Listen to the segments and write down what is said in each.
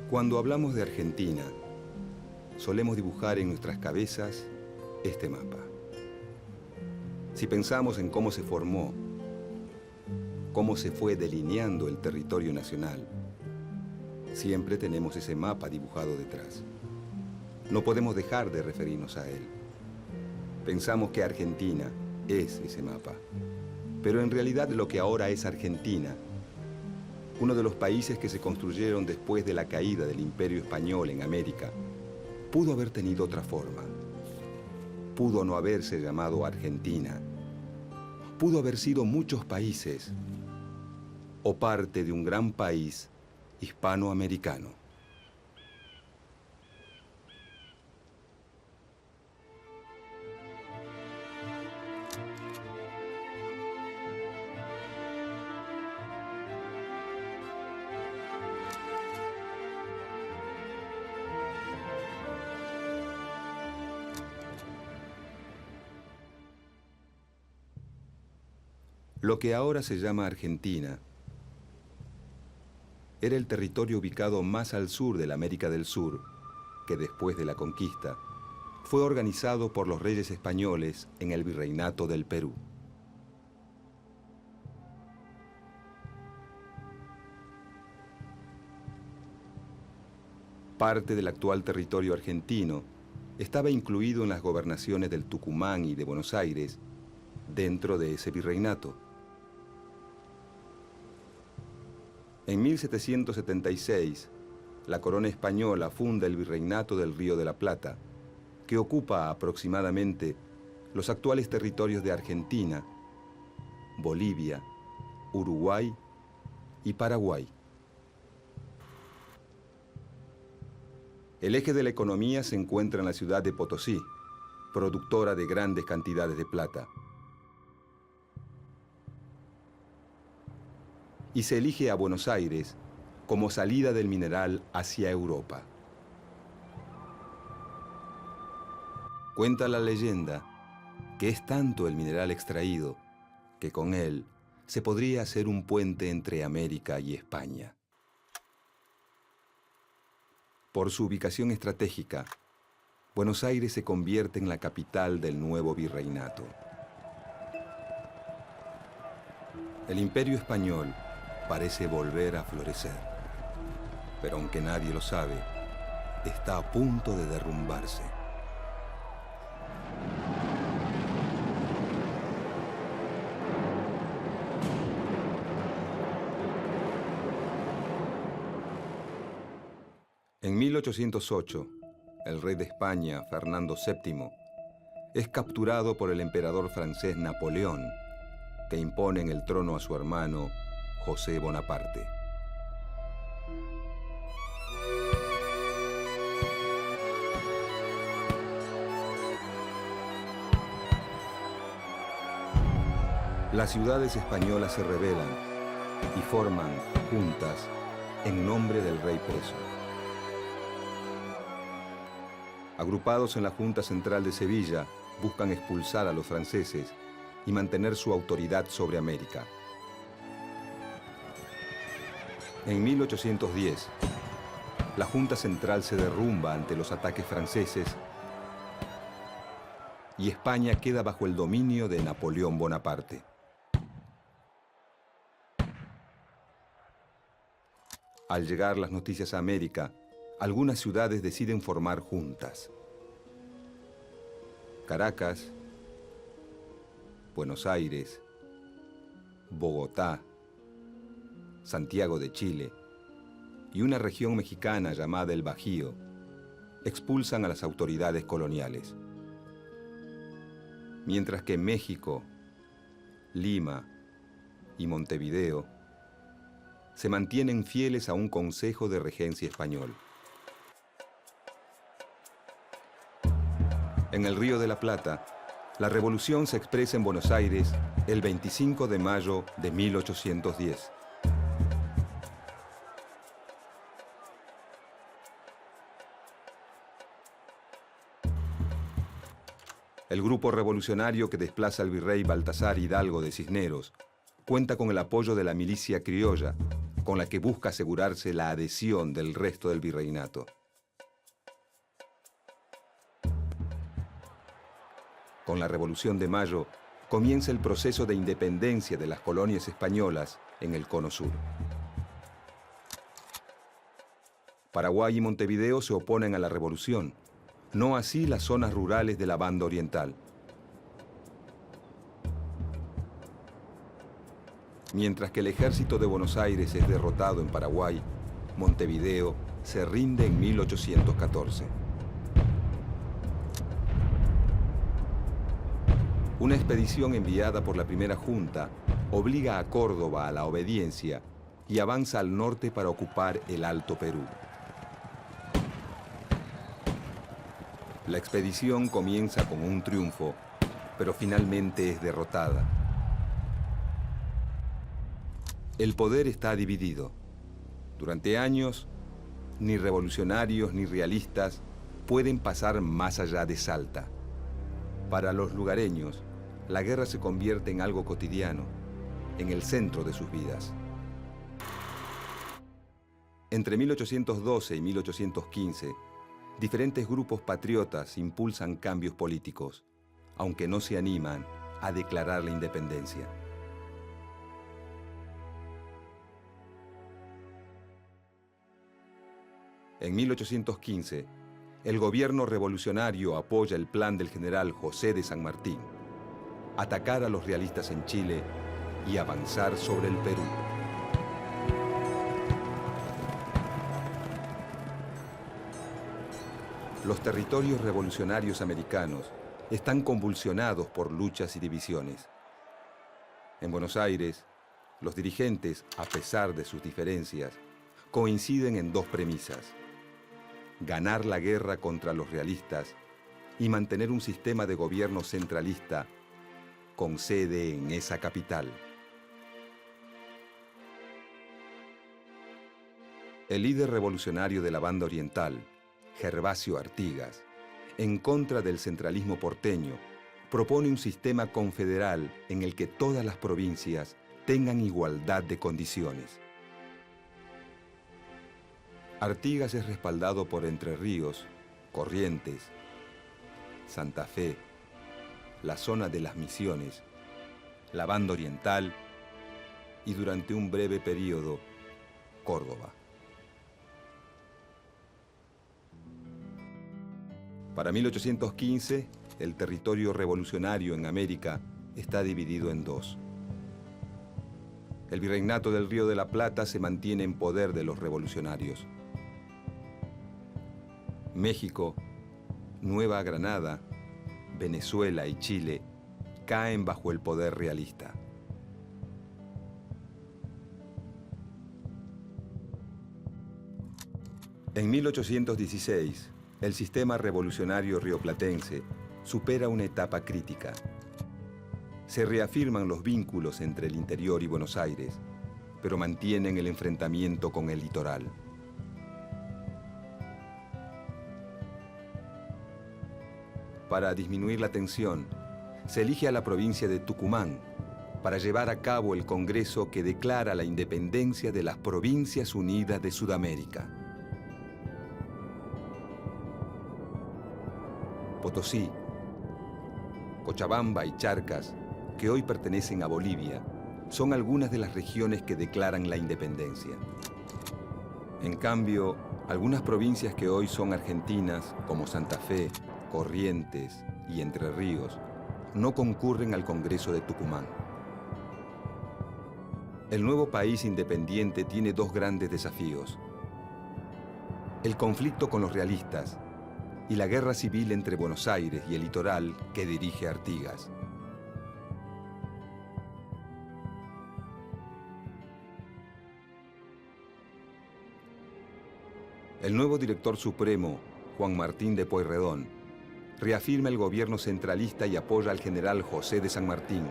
Cuando hablamos de Argentina, solemos dibujar en nuestras cabezas este mapa. Si pensamos en cómo se formó, cómo se fue delineando el territorio nacional, siempre tenemos ese mapa dibujado detrás. No podemos dejar de referirnos a él. Pensamos que Argentina es ese mapa, pero en realidad lo que ahora es Argentina, uno de los países que se construyeron después de la caída del Imperio Español en América, pudo haber tenido otra forma. Pudo no haberse llamado Argentina. Pudo haber sido muchos países o parte de un gran país hispanoamericano. Lo que ahora se llama Argentina era el territorio ubicado más al sur de la América del Sur, que después de la conquista fue organizado por los reyes españoles en el Virreinato del Perú. Parte del actual territorio argentino estaba incluido en las gobernaciones del Tucumán y de Buenos Aires dentro de ese virreinato. En 1776, la corona española funda el Virreinato del Río de la Plata, que ocupa aproximadamente los actuales territorios de Argentina, Bolivia, Uruguay y Paraguay. El eje de la economía se encuentra en la ciudad de Potosí, productora de grandes cantidades de plata. Y se elige a Buenos Aires como salida del mineral hacia Europa. Cuenta la leyenda que es tanto el mineral extraído que con él se podría hacer un puente entre América y España. Por su ubicación estratégica, Buenos Aires se convierte en la capital del nuevo virreinato. El Imperio Español parece volver a florecer, pero aunque nadie lo sabe, está a punto de derrumbarse. En 1808, el rey de España, Fernando VII, es capturado por el emperador francés Napoleón, que impone en el trono a su hermano José Bonaparte. Las ciudades españolas se rebelan y forman juntas en nombre del rey preso. Agrupados en la Junta Central de Sevilla, buscan expulsar a los franceses y mantener su autoridad sobre América. En 1810, la Junta Central se derrumba ante los ataques franceses y España queda bajo el dominio de Napoleón Bonaparte. Al llegar las noticias a América, algunas ciudades deciden formar juntas. Caracas, Buenos Aires, Bogotá, Santiago de Chile y una región mexicana llamada el Bajío expulsan a las autoridades coloniales. Mientras que México, Lima y Montevideo se mantienen fieles a un consejo de regencia español. En el Río de la Plata, la revolución se expresa en Buenos Aires el 25 de mayo de 1810. El grupo revolucionario que desplaza al virrey Baltasar Hidalgo de Cisneros cuenta con el apoyo de la milicia criolla, con la que busca asegurarse la adhesión del resto del virreinato. Con la Revolución de Mayo comienza el proceso de independencia de las colonias españolas en el Cono Sur. Paraguay y Montevideo se oponen a la revolución, no así las zonas rurales de la Banda Oriental. Mientras que el ejército de Buenos Aires es derrotado en Paraguay, Montevideo se rinde en 1814. Una expedición enviada por la primera junta obliga a Córdoba a la obediencia y avanza al norte para ocupar el Alto Perú. La expedición comienza con un triunfo, pero finalmente es derrotada. El poder está dividido. Durante años, ni revolucionarios ni realistas pueden pasar más allá de Salta. Para los lugareños, la guerra se convierte en algo cotidiano, en el centro de sus vidas. Entre 1812 y 1815, diferentes grupos patriotas impulsan cambios políticos, aunque no se animan a declarar la independencia. En 1815, el gobierno revolucionario apoya el plan del general José de San Martín: atacar a los realistas en Chile y avanzar sobre el Perú. Los territorios revolucionarios americanos están convulsionados por luchas y divisiones. En Buenos Aires, los dirigentes, a pesar de sus diferencias, coinciden en dos premisas: ganar la guerra contra los realistas y mantener un sistema de gobierno centralista con sede en esa capital. El líder revolucionario de la Banda Oriental, Gervasio Artigas, en contra del centralismo porteño, propone un sistema confederal en el que todas las provincias tengan igualdad de condiciones. Artigas es respaldado por Entre Ríos, Corrientes, Santa Fe, la zona de las Misiones, la Banda Oriental y, durante un breve periodo, Córdoba. Para 1815, el territorio revolucionario en América está dividido en dos. El virreinato del Río de la Plata se mantiene en poder de los revolucionarios. México, Nueva Granada, Venezuela y Chile caen bajo el poder realista. En 1816, el sistema revolucionario rioplatense supera una etapa crítica. Se reafirman los vínculos entre el interior y Buenos Aires, pero mantienen el enfrentamiento con el litoral. Para disminuir la tensión, se elige a la provincia de Tucumán para llevar a cabo el Congreso que declara la independencia de las Provincias Unidas de Sudamérica. Potosí, Cochabamba y Charcas, que hoy pertenecen a Bolivia, son algunas de las regiones que declaran la independencia. En cambio, algunas provincias que hoy son argentinas, como Santa Fe, Corrientes y Entre Ríos, no concurren al Congreso de Tucumán. El nuevo país independiente tiene dos grandes desafíos: el conflicto con los realistas y la guerra civil entre Buenos Aires y el litoral que dirige Artigas. El nuevo director supremo, Juan Martín de Pueyrredón, reafirma el gobierno centralista y apoya al general José de San Martín,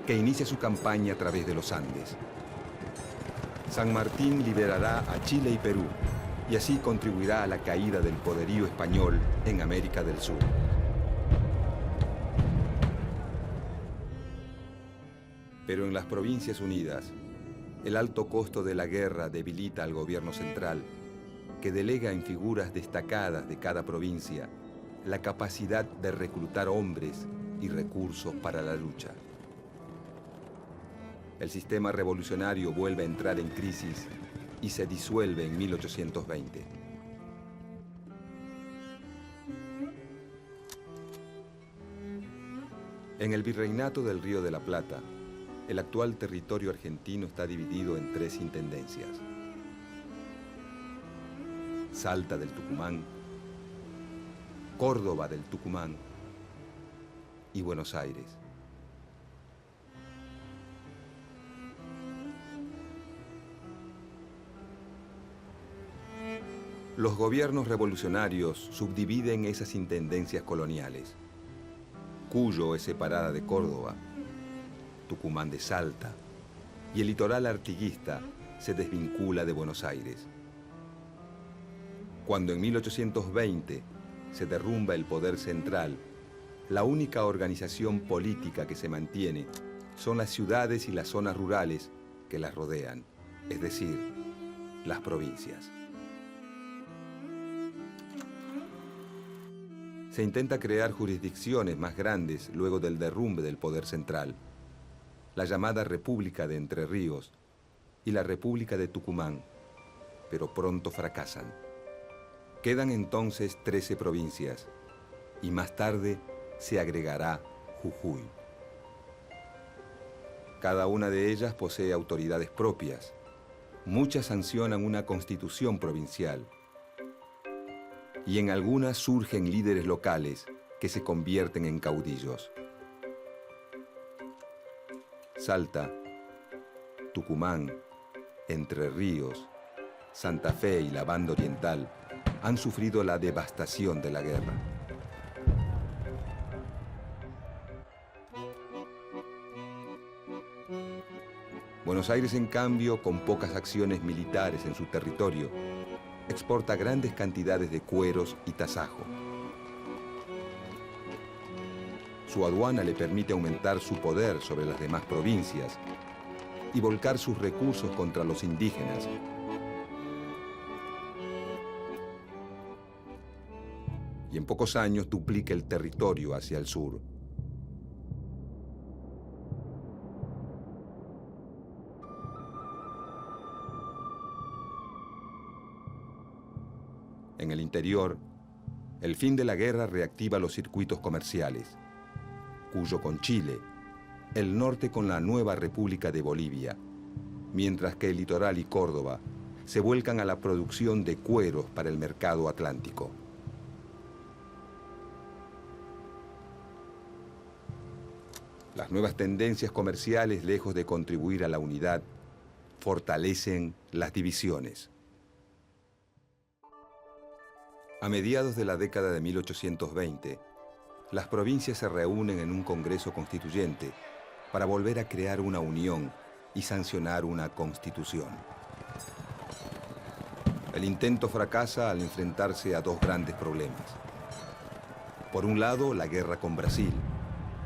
que inicia su campaña a través de los Andes. San Martín liberará a Chile y Perú, y así contribuirá a la caída del poderío español en América del Sur. Pero en las Provincias Unidas, El alto costo de la guerra debilita al gobierno central, que delega en figuras destacadas de cada provincia la capacidad de reclutar hombres y recursos para la lucha. El sistema revolucionario vuelve a entrar en crisis y se disuelve en 1820. En el Virreinato del Río de la Plata, el actual territorio argentino está dividido en 3 intendencias: Salta del Tucumán, Córdoba del Tucumán y Buenos Aires. Los gobiernos revolucionarios subdividen esas intendencias coloniales. Cuyo es separada de Córdoba, Tucumán de Salta, y el litoral artiguista se desvincula de Buenos Aires. Cuando en 1820 se derrumba el poder central, la única organización política que se mantiene son las ciudades y las zonas rurales que las rodean, es decir, las provincias. Se intenta crear jurisdicciones más grandes luego del derrumbe del poder central, la llamada República de Entre Ríos y la República de Tucumán, pero pronto fracasan. Quedan entonces 13 provincias y más tarde se agregará Jujuy. Cada una de ellas posee autoridades propias. Muchas sancionan una constitución provincial y en algunas surgen líderes locales que se convierten en caudillos. Salta, Tucumán, Entre Ríos, Santa Fe y la Banda Oriental han sufrido la devastación de la guerra. Buenos Aires, en cambio, con pocas acciones militares en su territorio, exporta grandes cantidades de cueros y tasajo. Su aduana le permite aumentar su poder sobre las demás provincias y volcar sus recursos contra los indígenas. Y en pocos años duplica el territorio hacia el sur. En el interior, el fin de la guerra reactiva los circuitos comerciales. Cuyo con Chile, el norte con la nueva República de Bolivia, mientras que el litoral y Córdoba se vuelcan a la producción de cueros para el mercado atlántico. Las nuevas tendencias comerciales, lejos de contribuir a la unidad, fortalecen las divisiones. A mediados de la década de 1820, las provincias se reúnen en un Congreso Constituyente para volver a crear una unión y sancionar una constitución. El intento fracasa al enfrentarse a 2 grandes problemas. Por un lado, la guerra con Brasil,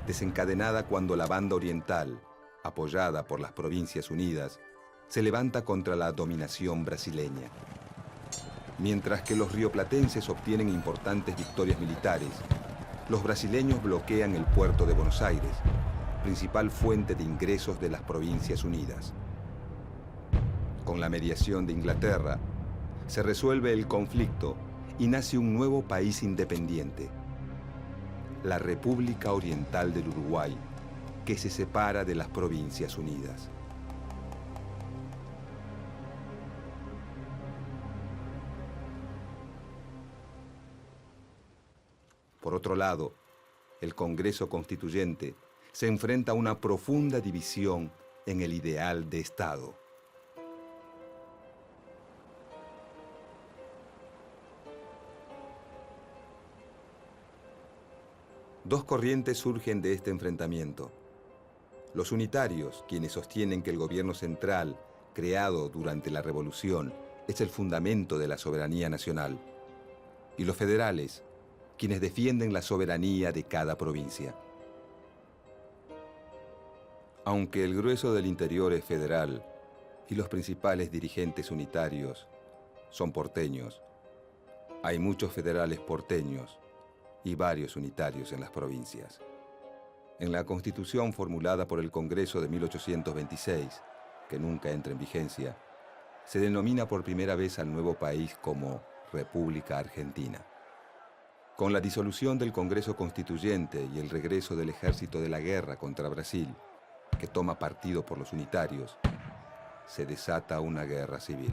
desencadenada cuando la Banda Oriental, apoyada por las Provincias Unidas, se levanta contra la dominación brasileña. Mientras que los rioplatenses obtienen importantes victorias militares, los brasileños bloquean el puerto de Buenos Aires, principal fuente de ingresos de las Provincias Unidas. Con la mediación de Inglaterra, se resuelve el conflicto y nace un nuevo país independiente, la República Oriental del Uruguay, que se separa de las Provincias Unidas. Por otro lado, el Congreso Constituyente se enfrenta a una profunda división en el ideal de Estado. Dos corrientes surgen de este enfrentamiento. Los unitarios, quienes sostienen que el gobierno central, creado durante la Revolución, es el fundamento de la soberanía nacional, y los federales, quienes defienden la soberanía de cada provincia. Aunque el grueso del interior es federal y los principales dirigentes unitarios son porteños. Hay muchos federales porteños y varios unitarios en las provincias. En la Constitución formulada por el Congreso de 1826, que nunca entra en vigencia, se denomina por primera vez al nuevo país como República Argentina. Con la disolución del Congreso Constituyente y el regreso del ejército de la guerra contra Brasil, que toma partido por los unitarios, se desata una guerra civil.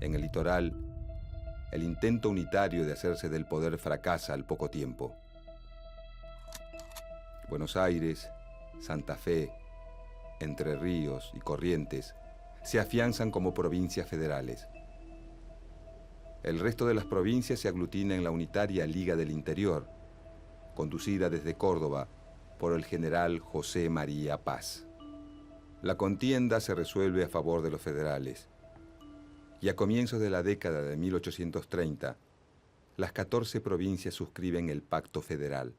En el litoral, el intento unitario de hacerse del poder fracasa al poco tiempo. Buenos Aires, Santa Fe, Entre Ríos y Corrientes se afianzan como provincias federales. El resto de las provincias se aglutina en la unitaria Liga del Interior, conducida desde Córdoba por el general José María Paz. La contienda se resuelve a favor de los federales, y a comienzos de la década de 1830, las 14 provincias suscriben el Pacto Federal.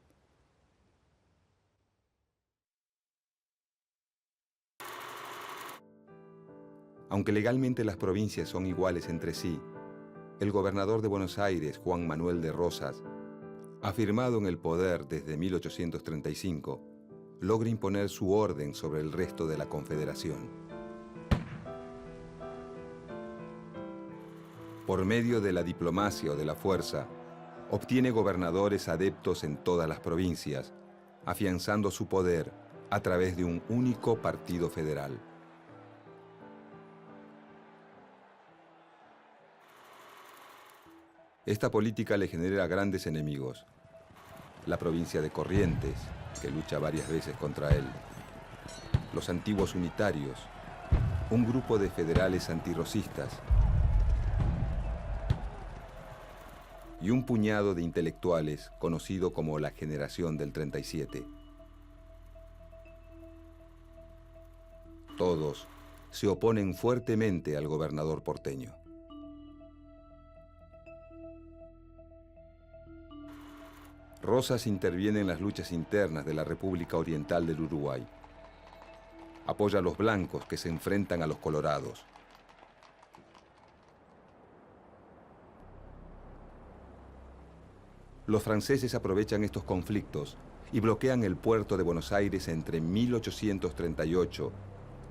Aunque legalmente las provincias son iguales entre sí, el gobernador de Buenos Aires, Juan Manuel de Rosas, afirmado en el poder desde 1835, logra imponer su orden sobre el resto de la Confederación. Por medio de la diplomacia o de la fuerza, obtiene gobernadores adeptos en todas las provincias, afianzando su poder a través de un único partido federal. Esta política le genera grandes enemigos. La provincia de Corrientes, que lucha varias veces contra él, los antiguos unitarios, un grupo de federales antirrocistas y un puñado de intelectuales conocido como la Generación del 37. Todos se oponen fuertemente al gobernador porteño. Rosas interviene en las luchas internas de la República Oriental del Uruguay. Apoya a los blancos que se enfrentan a los colorados. Los franceses aprovechan estos conflictos y bloquean el puerto de Buenos Aires entre 1838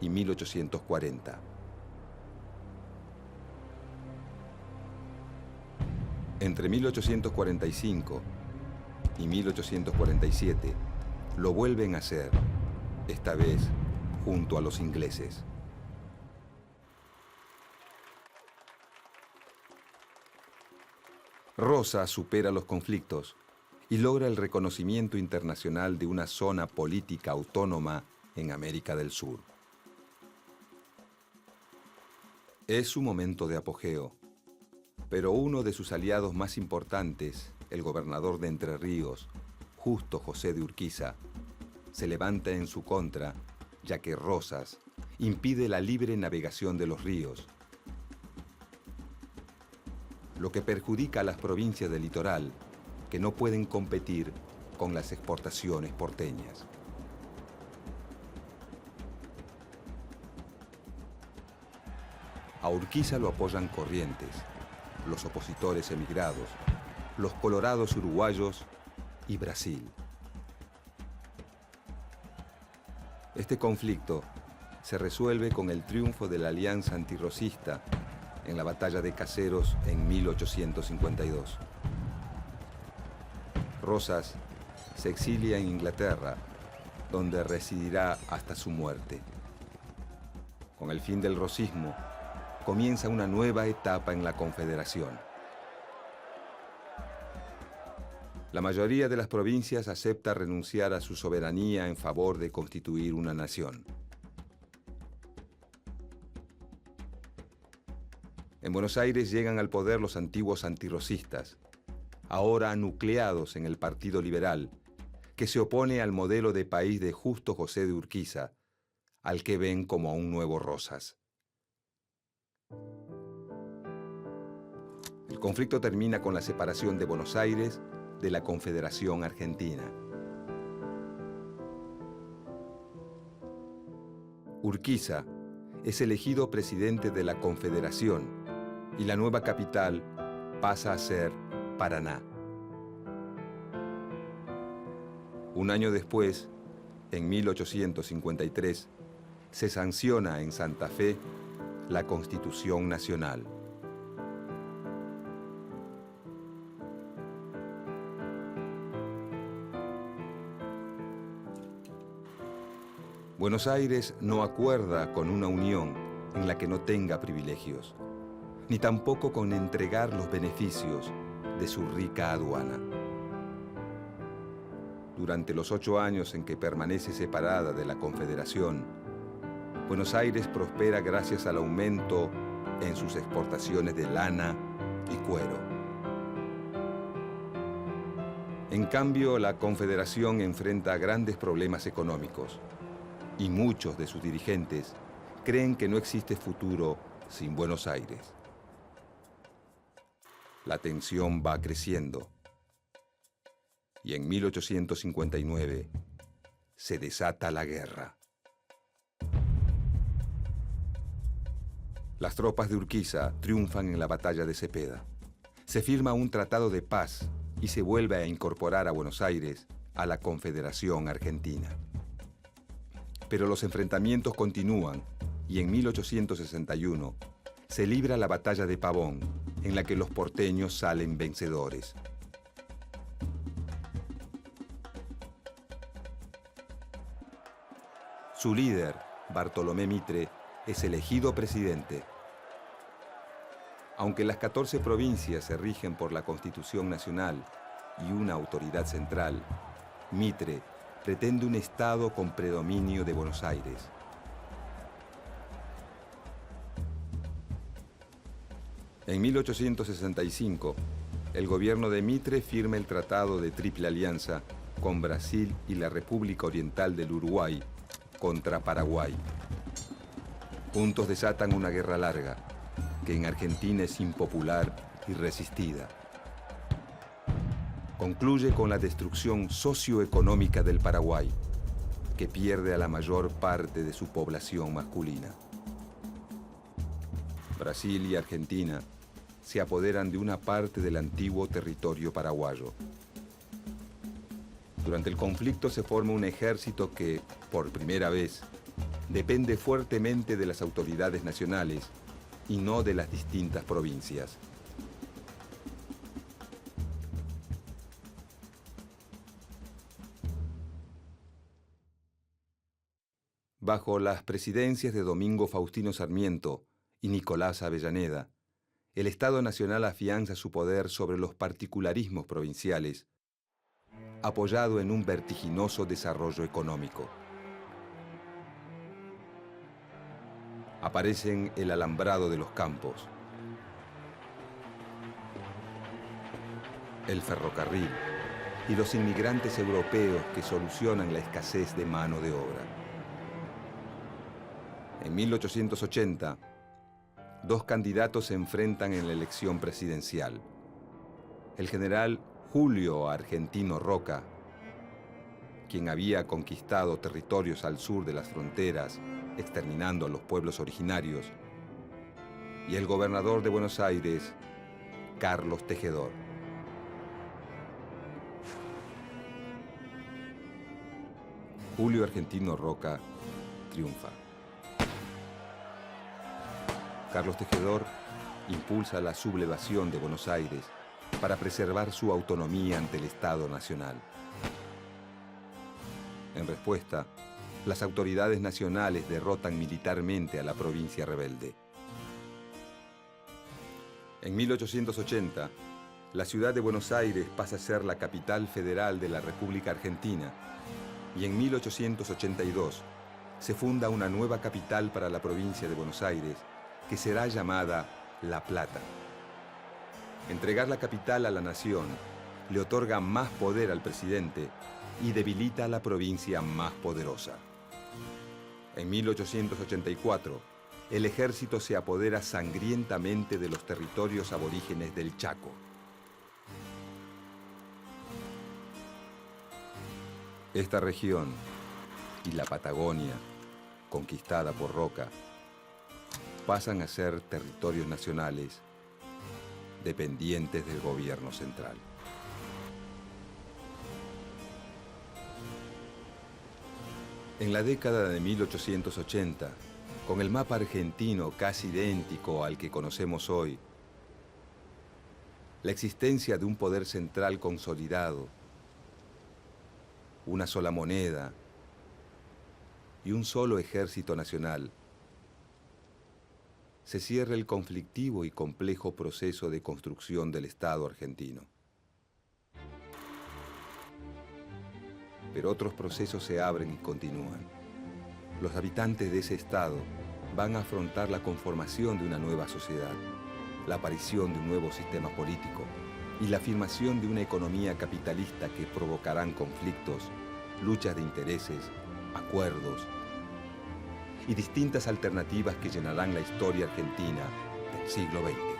y 1840. Entre 1845 y 1847 lo vuelven a hacer, esta vez junto a los ingleses. Rosas supera los conflictos y logra el reconocimiento internacional de una zona política autónoma en América del Sur. Es su momento de apogeo, pero uno de sus aliados más importantes, el gobernador de Entre Ríos, Justo José de Urquiza, se levanta en su contra, ya que Rosas impide la libre navegación de los ríos, lo que perjudica a las provincias del litoral, que no pueden competir con las exportaciones porteñas. A Urquiza lo apoyan Corrientes, los opositores emigrados, los colorados uruguayos y Brasil. Este conflicto se resuelve con el triunfo de la Alianza Antirrosista en la Batalla de Caseros en 1852. Rosas se exilia en Inglaterra, donde residirá hasta su muerte. Con el fin del rosismo, comienza una nueva etapa en la Confederación. La mayoría de las provincias acepta renunciar a su soberanía en favor de constituir una nación. En Buenos Aires llegan al poder los antiguos antirrosistas, ahora nucleados en el Partido Liberal, que se opone al modelo de país de Justo José de Urquiza, al que ven como a un nuevo Rosas. El conflicto termina con la separación de Buenos Aires de la Confederación Argentina. Urquiza es elegido presidente de la Confederación y la nueva capital pasa a ser Paraná. Un año después, en 1853, se sanciona en Santa Fe la Constitución Nacional. Buenos Aires no acuerda con una unión en la que no tenga privilegios, ni tampoco con entregar los beneficios de su rica aduana. Durante los 8 años en que permanece separada de la Confederación, Buenos Aires prospera gracias al aumento en sus exportaciones de lana y cuero. En cambio, la Confederación enfrenta grandes problemas económicos y muchos de sus dirigentes creen que no existe futuro sin Buenos Aires. La tensión va creciendo y en 1859 se desata la guerra. Las tropas de Urquiza triunfan en la batalla de Cepeda. Se firma un tratado de paz y se vuelve a incorporar a Buenos Aires a la Confederación Argentina. Pero los enfrentamientos continúan y en 1861 se libra la batalla de Pavón, en la que los porteños salen vencedores. Su líder, Bartolomé Mitre, es elegido presidente. Aunque las 14 provincias se rigen por la Constitución Nacional y una autoridad central, Mitre pretende un Estado con predominio de Buenos Aires. En 1865, el gobierno de Mitre firma el Tratado de Triple Alianza con Brasil y la República Oriental del Uruguay contra Paraguay. Juntos desatan una guerra larga, que en Argentina es impopular y resistida. Concluye con la destrucción socioeconómica del Paraguay, que pierde a la mayor parte de su población masculina. Brasil y Argentina se apoderan de una parte del antiguo territorio paraguayo. Durante el conflicto se forma un ejército que, por primera vez, depende fuertemente de las autoridades nacionales y no de las distintas provincias. Bajo las presidencias de Domingo Faustino Sarmiento y Nicolás Avellaneda, el Estado Nacional afianza su poder sobre los particularismos provinciales, apoyado en un vertiginoso desarrollo económico. Aparecen el alambrado de los campos, el ferrocarril y los inmigrantes europeos que solucionan la escasez de mano de obra. En 1880, 2 candidatos se enfrentan en la elección presidencial. El general Julio Argentino Roca, quien había conquistado territorios al sur de las fronteras, exterminando a los pueblos originarios, y el gobernador de Buenos Aires, Carlos Tejedor. Julio Argentino Roca triunfa. Carlos Tejedor impulsa la sublevación de Buenos Aires para preservar su autonomía ante el Estado Nacional. En respuesta, las autoridades nacionales derrotan militarmente a la provincia rebelde. En 1880, la ciudad de Buenos Aires pasa a ser la capital federal de la República Argentina y en 1882 se funda una nueva capital para la provincia de Buenos Aires que será llamada La Plata. Entregar la capital a la nación le otorga más poder al presidente y debilita a la provincia más poderosa. En 1884, el ejército se apodera sangrientamente de los territorios aborígenes del Chaco. Esta región y la Patagonia, conquistada por Roca, pasan a ser territorios nacionales dependientes del gobierno central. En la década de 1880, con el mapa argentino casi idéntico al que conocemos hoy, la existencia de un poder central consolidado, una sola moneda y un solo ejército nacional, se cierra el conflictivo y complejo proceso de construcción del Estado argentino. Pero otros procesos se abren y continúan. Los habitantes de ese Estado van a afrontar la conformación de una nueva sociedad, la aparición de un nuevo sistema político y la afirmación de una economía capitalista que provocarán conflictos, luchas de intereses, acuerdos y distintas alternativas que llenarán la historia argentina del siglo XX.